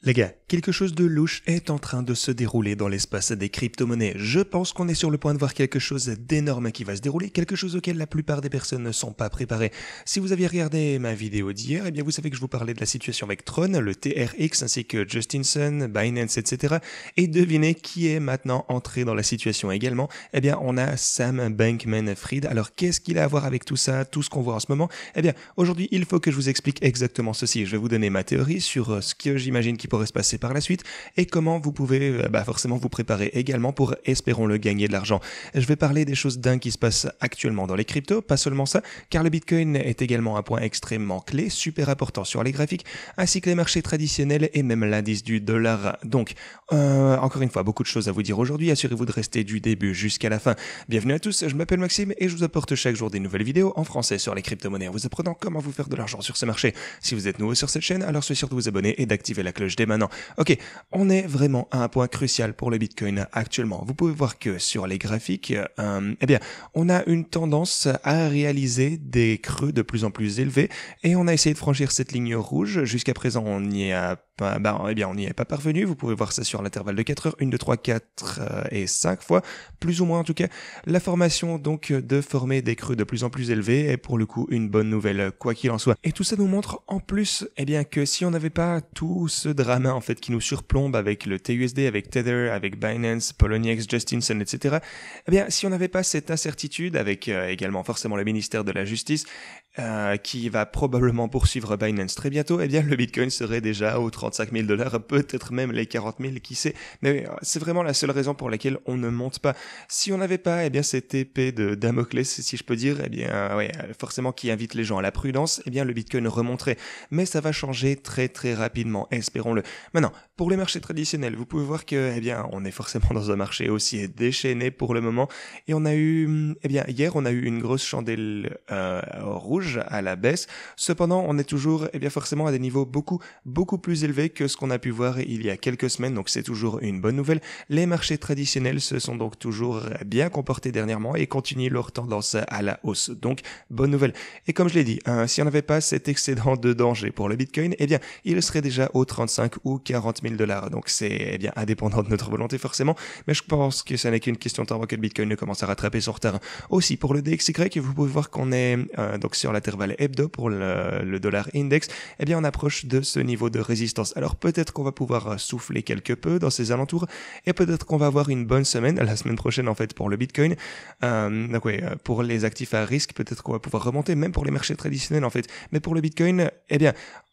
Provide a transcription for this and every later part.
Les gars, quelque chose de louche est en train de se dérouler dans l'espace des crypto-monnaies. Je pense qu'on est sur le point de voir quelque chose d'énorme qui va se dérouler, quelque chose auquel la plupart des personnes ne sont pas préparées. Si vous aviez regardé ma vidéo d'hier, eh bien vous savez que je vous parlais de la situation avec Tron, le TRX ainsi que Justinson, Binance, etc. Et devinez qui est maintenant entré dans la situation également. Eh bien on a Sam Bankman-Fried. Alors qu'est-ce qu'il a à voir avec tout ça, tout ce qu'on voit en ce moment? Eh bien aujourd'hui il faut que je vous explique exactement ceci. Je vais vous donner ma théorie sur ce que j'imagine qui pourrait se passer par la suite et comment vous pouvez forcément vous préparer également pour, espérons-le, gagner de l'argent. Je vais parler des choses dingues qui se passent actuellement dans les cryptos, pas seulement ça, car le Bitcoin est également un point extrêmement clé, super important sur les graphiques, ainsi que les marchés traditionnels et même l'indice du dollar. Donc, encore une fois, beaucoup de choses à vous dire aujourd'hui, assurez-vous de rester du début jusqu'à la fin. Bienvenue à tous, je m'appelle Maxime et je vous apporte chaque jour des nouvelles vidéos en français sur les crypto-monnaies en vous apprenant comment vous faire de l'argent sur ce marché. Si vous êtes nouveau sur cette chaîne, alors soyez sûr de vous abonner et d'activer la cloche dès maintenant. Ok, on est vraiment à un point crucial pour le Bitcoin actuellement. Vous pouvez voir que sur les graphiques, on a une tendance à réaliser des creux de plus en plus élevés et on a essayé de franchir cette ligne rouge. Jusqu'à présent, on n'y est pas parvenu. Vous pouvez voir ça sur l'intervalle de 4 heures, 1, 2, 3, 4 et 5 fois, plus ou moins en tout cas. La formation donc de former des creux de plus en plus élevés est pour le coup une bonne nouvelle, quoi qu'il en soit. Et tout ça nous montre en plus que si on n'avait pas tout ce drama en fait qui nous surplombe avec le TUSD, avec Tether, avec Binance, Poloniex, Justinson, etc. Si on n'avait pas cette incertitude avec également forcément le ministère de la Justice qui va probablement poursuivre Binance très bientôt, le Bitcoin serait déjà aux 35 000 $, peut-être même les 40 000, qui sait. Mais c'est vraiment la seule raison pour laquelle on ne monte pas. Si on n'avait pas cette épée de Damoclès, si je peux dire, forcément qui invite les gens à la prudence, le Bitcoin remonterait. Mais ça va changer très très rapidement, espérons-le. Maintenant, pour les marchés traditionnels, vous pouvez voir que on est forcément dans un marché aussi déchaîné pour le moment. Et on a eu, hier, on a eu une grosse chandelle rouge à la baisse. Cependant, on est toujours forcément à des niveaux beaucoup plus élevés que ce qu'on a pu voir il y a quelques semaines, donc c'est toujours une bonne nouvelle. Les marchés traditionnels se sont donc toujours bien comportés dernièrement et continuent leur tendance à la hausse, donc bonne nouvelle. Et comme je l'ai dit, si on n'avait pas cet excédent de danger pour le Bitcoin, il serait déjà aux 35 ou 40 000 $, donc c'est indépendant de notre volonté forcément, mais je pense que ça n'est qu'une question de temps avant que le Bitcoin ne commence à rattraper son retard. Aussi, pour le DXY, vous pouvez voir qu'on est donc sur l'intervalle hebdo pour le dollar index, on approche de ce niveau de résistance. Alors peut-être qu'on va pouvoir souffler quelque peu dans ces alentours et peut-être qu'on va avoir une bonne semaine, la semaine prochaine en fait pour le Bitcoin. Pour les actifs à risque, peut-être qu'on va pouvoir remonter, même pour les marchés traditionnels en fait. Mais pour le Bitcoin,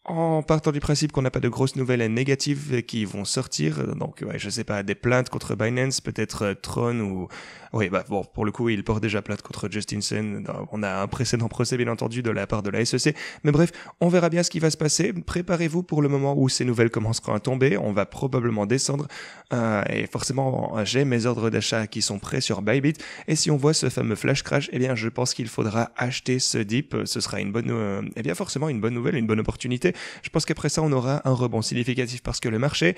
en partant du principe qu'on n'a pas de grosses nouvelles négatives qui vont sortir, donc je sais pas, des plaintes contre Binance, peut-être Tron ou... pour le coup, il porte déjà plainte contre Justinson. On a un précédent procès, bien entendu, de la part de la SEC. Mais bref, on verra bien ce qui va se passer. Préparez-vous pour le moment où ces nouvelles commenceront à tomber. On va probablement descendre. Et forcément, j'ai mes ordres d'achat qui sont prêts sur Bybit. Et si on voit ce fameux flash crash, je pense qu'il faudra acheter ce dip. Ce sera une bonne, forcément une bonne nouvelle, une bonne opportunité. Je pense qu'après ça, on aura un rebond significatif parce que le marché,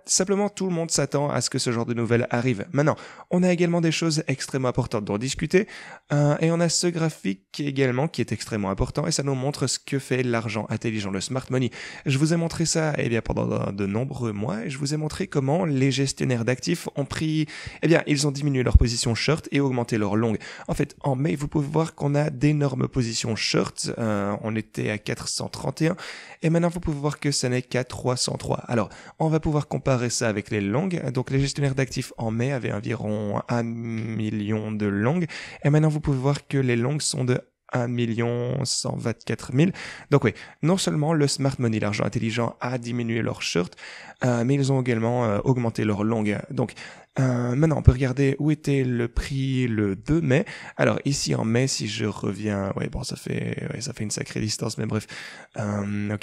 simplement, tout le monde s'attend à ce que ce genre de nouvelles arrive. Maintenant, on a également des choses extrêmement importantes dont discuter, et on a ce graphique également qui est extrêmement important et ça nous montre ce que fait l'argent intelligent, le smart money. Je vous ai montré ça pendant de nombreux mois et je vous ai montré comment les gestionnaires d'actifs ont pris, ils ont diminué leur position short et augmenté leur long. En fait, en mai, vous pouvez voir qu'on a d'énormes positions short, on était à 431 et maintenant vous pouvez voir que ça n'est qu'à 303. Alors, on va pouvoir comparer ça avec les longues. Donc les gestionnaires d'actifs en mai avaient environ 1 million de longues et maintenant vous pouvez voir que les longues sont de 1 124 000. Donc oui, non seulement le smart money, l'argent intelligent, a diminué leur short, mais ils ont également augmenté leur long. Donc maintenant, on peut regarder où était le prix le 2 mai. Alors ici en mai, si je reviens, ça fait une sacrée distance, mais bref,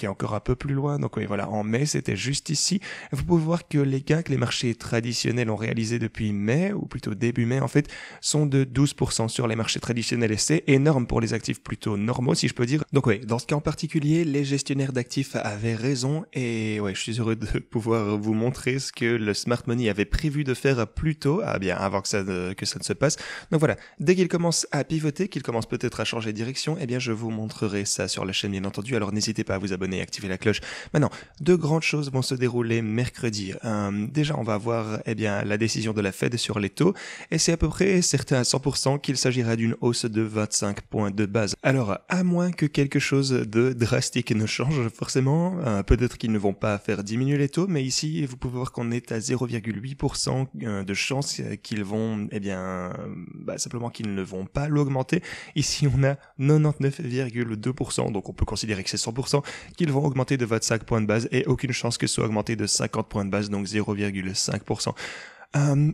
encore un peu plus loin. Donc en mai, c'était juste ici. Vous pouvez voir que les gains que les marchés traditionnels ont réalisés depuis mai, ou plutôt début mai en fait, sont de 12% sur les marchés traditionnels et c'est énorme pour les actifs plutôt normaux, si je peux dire. Donc dans ce cas en particulier, les gestionnaires d'actifs avaient raison et je suis heureux de pouvoir vous montrer ce que le smart money avait prévu de faire hier plus tôt, avant que ça ne se passe. Donc voilà, dès qu'il commence à pivoter, qu'il commence peut-être à changer de direction, je vous montrerai ça sur la chaîne bien entendu, alors n'hésitez pas à vous abonner et activer la cloche. Maintenant, deux grandes choses vont se dérouler mercredi. Déjà, on va voir la décision de la Fed sur les taux, et c'est à peu près certain à 100% qu'il s'agira d'une hausse de 25 points de base. Alors, à moins que quelque chose de drastique ne change forcément, peut-être qu'ils ne vont pas faire diminuer les taux, mais ici, vous pouvez voir qu'on est à 0,8% de chance qu'ils vont, simplement qu'ils ne vont pas l'augmenter. Ici, on a 99,2%, donc on peut considérer que c'est 100%, qu'ils vont augmenter de 25 points de base et aucune chance que ce soit augmenté de 50 points de base, donc 0,5%.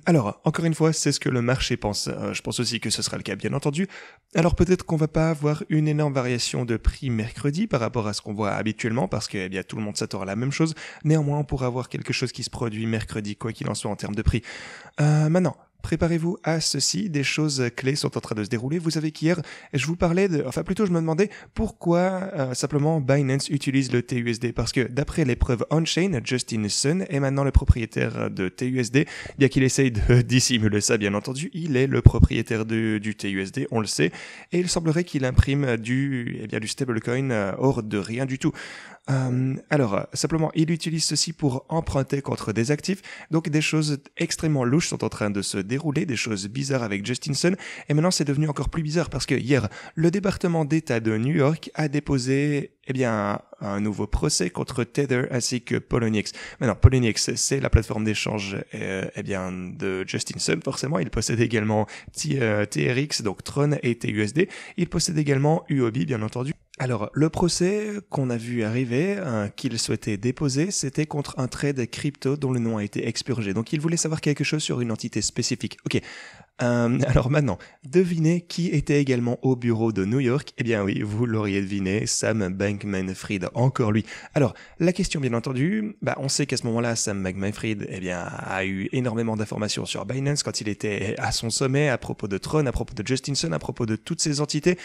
Alors, encore une fois, c'est ce que le marché pense. Je pense aussi que ce sera le cas, bien entendu. Alors peut-être qu'on va pas avoir une énorme variation de prix mercredi par rapport à ce qu'on voit habituellement, parce que tout le monde s'attend à la même chose. Néanmoins, on pourra avoir quelque chose qui se produit mercredi, quoi qu'il en soit en termes de prix. Maintenant, préparez-vous à ceci, des choses clés sont en train de se dérouler. Vous savez qu'hier, je vous parlais je me demandais pourquoi simplement Binance utilise le TUSD, parce que d'après les preuves on-chain, Justin Sun est maintenant le propriétaire de TUSD, bien qu'il essaye de dissimuler ça, bien entendu, il est le propriétaire du TUSD, on le sait, et il semblerait qu'il imprime du stablecoin hors de rien du tout. Simplement, il utilise ceci pour emprunter contre des actifs, donc des choses extrêmement louches sont en train de se dérouler, des choses bizarres avec Justin Sun, et maintenant c'est devenu encore plus bizarre parce que hier, le département d'État de New York a déposé un nouveau procès contre Tether ainsi que Poloniex. Maintenant, Poloniex, c'est la plateforme d'échange de Justin Sun, forcément. Il possède également TRX, donc Tron et TUSD. Il possède également UOB, bien entendu. Alors, le procès qu'on a vu arriver, qu'il souhaitait déposer, c'était contre un trade crypto dont le nom a été expurgé. Donc, il voulait savoir quelque chose sur une entité spécifique. Ok. Alors maintenant, devinez qui était également au bureau de New York. Eh bien oui, vous l'auriez deviné, Sam Bankman-Fried, encore lui. Alors, la question bien entendu, on sait qu'à ce moment-là, Sam Bankman-Fried a eu énormément d'informations sur Binance quand il était à son sommet, à propos de Tron, à propos de Justin Sun, à propos de toutes ces entités.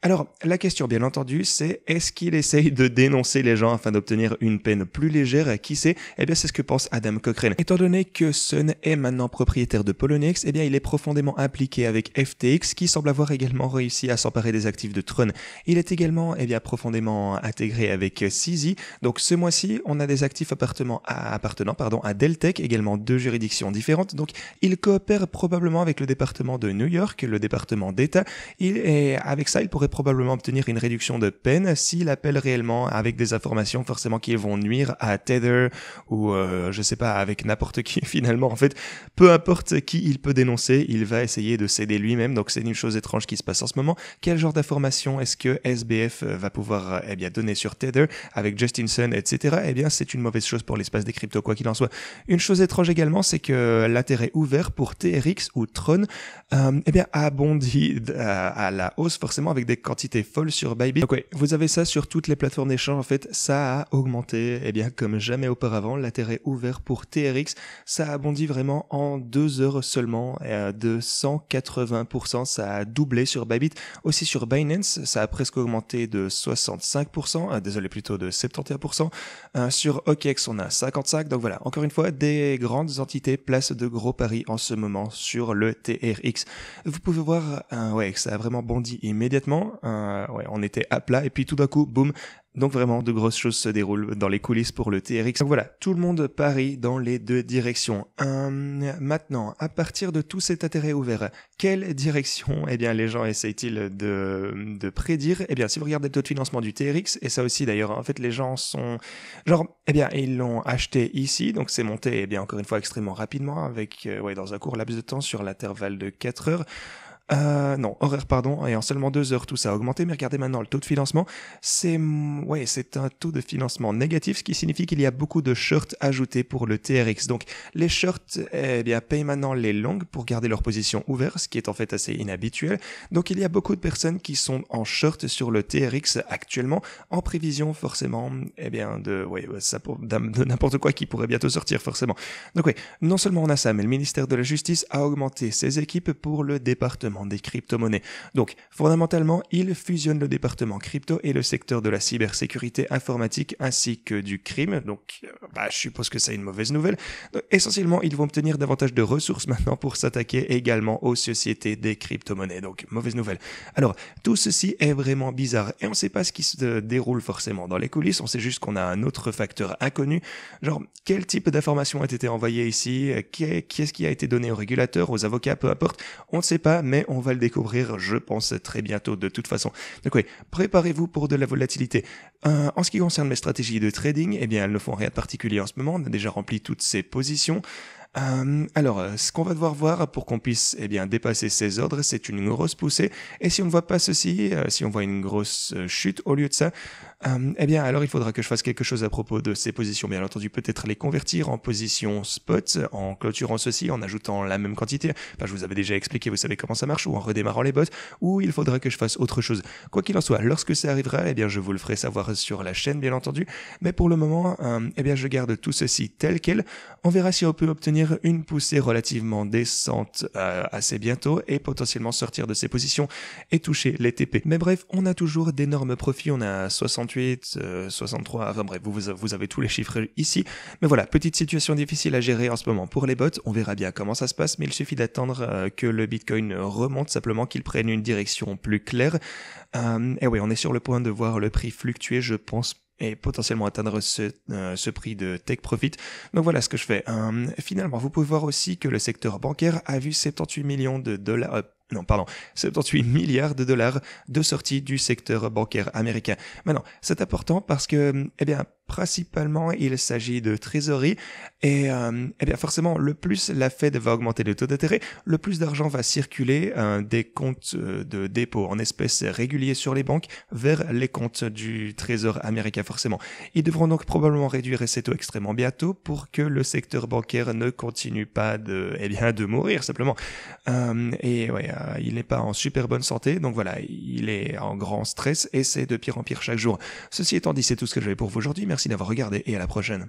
Alors, la question bien entendu, c'est est-ce qu'il essaye de dénoncer les gens afin d'obtenir une peine plus légère? Qui sait? Eh bien, c'est ce que pense Adam Cochrane. Étant donné que Sun est maintenant propriétaire de Poloniex, il est profondément impliqué avec FTX, qui semble avoir également réussi à s'emparer des actifs de Tron. Il est également profondément intégré avec CZ. Donc ce mois-ci, on a des actifs appartenant à Deltec, également deux juridictions différentes. Donc il coopère probablement avec le département de New York, le département d'État. Avec ça, il pourrait probablement obtenir une réduction de peine s'il appelle réellement avec des informations forcément qui vont nuire à Tether ou avec n'importe qui finalement. En fait, peu importe qui il peut dénoncer, il va essayer de s'aider lui-même. Donc c'est une chose étrange qui se passe en ce moment. Quel genre d'informations est-ce que SBF va pouvoir donner sur Tether avec Justin Sun, etc. C'est une mauvaise chose pour l'espace des cryptos, quoi qu'il en soit. Une chose étrange également, c'est que l'intérêt ouvert pour TRX ou Tron a bondi à la hausse forcément avec des quantités folles sur Bybit. Donc vous avez ça sur toutes les plateformes d'échange. En fait, ça a augmenté comme jamais auparavant. L'intérêt ouvert pour TRX, ça a bondi vraiment en 2 heures seulement de 180%, ça a doublé sur Bybit. Aussi sur Binance, ça a presque augmenté de 65%, plutôt de 71%. Sur OKX, on a 55%. Donc voilà, encore une fois, des grandes entités placent de gros paris en ce moment sur le TRX. Vous pouvez voir que ça a vraiment bondi immédiatement. On était à plat et puis tout d'un coup, boum. Donc vraiment, de grosses choses se déroulent dans les coulisses pour le TRX. Donc voilà, tout le monde parie dans les deux directions. Maintenant, à partir de tout cet intérêt ouvert, quelle direction les gens essayent-ils de prédire? Si vous regardez le taux de financement du TRX, et ça aussi d'ailleurs, en fait les gens sont... ils l'ont acheté ici, donc c'est monté encore une fois extrêmement rapidement, avec dans un court laps de temps sur l'intervalle de 4 heures. Horaire, pardon, et en seulement 2 heures, tout ça a augmenté, mais regardez maintenant le taux de financement, c'est un taux de financement négatif, ce qui signifie qu'il y a beaucoup de shorts ajoutés pour le TRX. Donc, les shorts, payent maintenant les longs pour garder leur position ouverte, ce qui est en fait assez inhabituel. Donc, il y a beaucoup de personnes qui sont en short sur le TRX actuellement, en prévision, forcément, de n'importe quoi qui pourrait bientôt sortir, forcément. Donc, non seulement on a ça, mais le ministère de la Justice a augmenté ses équipes pour le département département des crypto-monnaies. Donc, fondamentalement, il fusionne le département crypto et le secteur de la cybersécurité informatique ainsi que du crime. Donc, je suppose que c'est une mauvaise nouvelle. Donc, essentiellement, ils vont obtenir davantage de ressources maintenant pour s'attaquer également aux sociétés des crypto-monnaies. Donc, mauvaise nouvelle. Alors, tout ceci est vraiment bizarre et on ne sait pas ce qui se déroule forcément dans les coulisses. On sait juste qu'on a un autre facteur inconnu. Genre, quel type d'informations a été envoyé ici? Qu'est-ce qui a été donné aux régulateurs, aux avocats, peu importe. On ne sait pas, mais on va le découvrir, je pense, très bientôt de toute façon. Donc oui, préparez-vous pour de la volatilité. En ce qui concerne mes stratégies de trading, eh bien, elles ne font rien de particulier en ce moment. On a déjà rempli toutes ces positions. Ce qu'on va devoir voir pour qu'on puisse dépasser ces ordres, c'est une grosse poussée. Et si on ne voit pas ceci, si on voit une grosse chute au lieu de ça, alors il faudra que je fasse quelque chose à propos de ces positions. Bien entendu, peut-être les convertir en position spot, en clôturant ceci, en ajoutant la même quantité. Enfin, je vous avais déjà expliqué, vous savez comment ça marche, ou en redémarrant les bots, ou il faudra que je fasse autre chose. Quoi qu'il en soit, lorsque ça arrivera, je vous le ferai savoir sur la chaîne, bien entendu. Mais pour le moment, je garde tout ceci tel quel. On verra si on peut obtenir une poussée relativement décente assez bientôt et potentiellement sortir de ces positions et toucher les TP. Mais bref, on a toujours d'énormes profits, on a 68, 63, enfin bref, vous avez tous les chiffres ici. Mais voilà, petite situation difficile à gérer en ce moment pour les bots, on verra bien comment ça se passe, mais il suffit d'attendre que le Bitcoin remonte, simplement qu'il prenne une direction plus claire. Et oui, on est sur le point de voir le prix fluctuer, je pense, et potentiellement atteindre ce prix de take profit. Donc voilà ce que je fais. Finalement, vous pouvez voir aussi que le secteur bancaire a vu 78 millions de dollars... 78 milliards de dollars de sortie du secteur bancaire américain. Maintenant, c'est important parce que, principalement, il s'agit de trésorerie et, forcément, le plus la Fed va augmenter le taux d'intérêt, le plus d'argent va circuler des comptes de dépôt en espèces réguliers sur les banques vers les comptes du trésor américain, forcément. Ils devront donc probablement réduire ces taux extrêmement bientôt pour que le secteur bancaire ne continue pas de mourir, simplement. Il n'est pas en super bonne santé, donc voilà, il est en grand stress et c'est de pire en pire chaque jour. Ceci étant dit, c'est tout ce que j'avais pour vous aujourd'hui. Merci d'avoir regardé et à la prochaine.